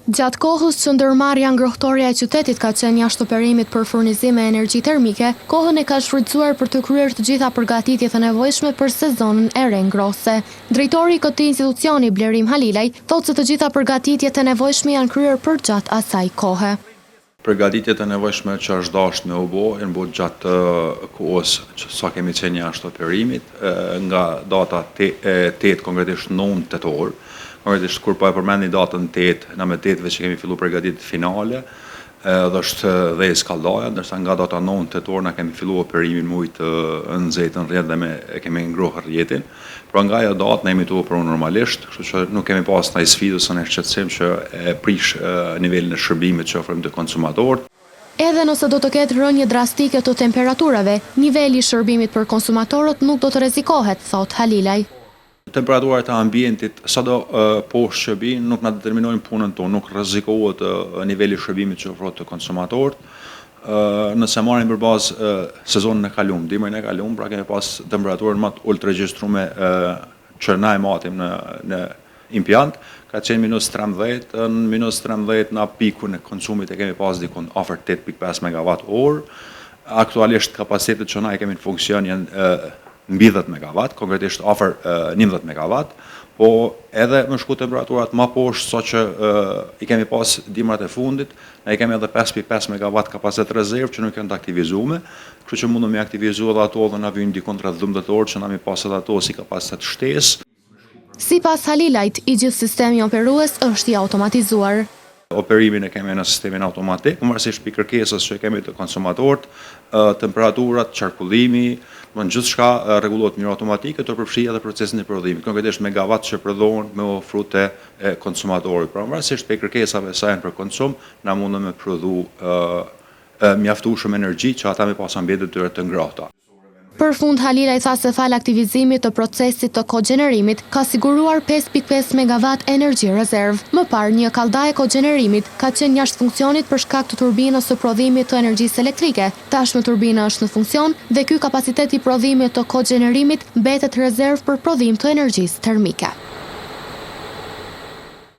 Gjatë kohës që ndërmarrja ngrohtore e qytetit ka qenë jashtë operimit për furnizim me energji termike, kohën e ka shfrytzuar për të kryer të gjitha përgatitjet e nevojshme për sezonën e re ngrohëse. Drejtori i këtij institucioni, Blerim Halilaj, thotë se të gjitha përgatitjet e nevojshme janë kryer përgjatë asaj kohe. Përgatitjet e nevojshme që është dashur me u bë, janë bërë gjatë kohës që sa kemi qenë jashtë operimit, nga data 8 konkretisht 9 tetor. Konkretisht kur po e përmendni datën 8, na me 8-ve që kemi filluar përgatitjet finale, dhe është dhe skaldaja, ndërsa nga data 9 tetor na kemi filluar operimin me ujë të nxehtë në rrjet dhe e kemi ngrohur rrjetin. Pra nga ajo datë ne jemi tu për normalisht, kështu që nuk kemi pas ndaj sfidës në shqetësim që e prish nivelin e shërbimit që ofrojmë të konsumatorët. Edhe nëse do të ketë rënje drastike të temperaturave, niveli i shërbimit për konsumatorët nuk do të rrezikohet, thot Halilaj. Temperaturat e ambientit sado poshtë që bin nuk na determinojnë punën tonë, nuk rrezikohet niveli i shërbimit që ofrohet të konsumatorët. Nëse marrim për bazë sezonin e kaluar, dimrin e kaluar, pra kemi pas temperaturën më të ulët regjistrume që na e matim në impiant, ka qenë -13, në -13 na pikun e konsumit e kemi pas dikon afër 8.5 MWh. Aktualisht kapacitetet që na e kemi në funksion janë mbi 10 MW, konkretisht afër 11 MW, po edhe më shku temperaturat më poshtë sa që i kemi pas dimrat e fundit, ne i kemi edhe 5.5 MW kapacitet rezervë që nuk janë të aktivizuar, kështu që mundëm me aktivizuar edhe ato dhe na vijnë dikon rreth 12 orë që na mi pas edhe ato si kapacitet shtesë. Sipas Halilajt, i gjithë sistemi operues është i automatizuar. Operimin e kemi në sistemin automatik, pavarësisht për kërkesës që kemi të konsumatorët, temperaturat, qarkullimi, gjithçka rregullohet në mënyrë automatike të përfshijë edhe procesin e prodhimit. Konkretisht megavat që prodhohen me ofrute e konsumatorit. Pra pavarësisht për kërkesave sa janë për konsum, na mundëm me prodhu mjaftueshëm energji që ata me pas ambientet tyre të ngrohta. Për fund, Halilaj tha se fal aktivizimit të procesit të kogjenerimit ka siguruar 5.5 MW energji rezervë. Më parë, një kalldaje kogjenerimit ka qenë jashtë funksionit për shkak të turbinës së prodhimit të energjisë elektrike. Tashmë turbina është në funksion dhe ky kapacitet i prodhimit të kogjenerimit mbetet rezervë për prodhim të energjisë termike.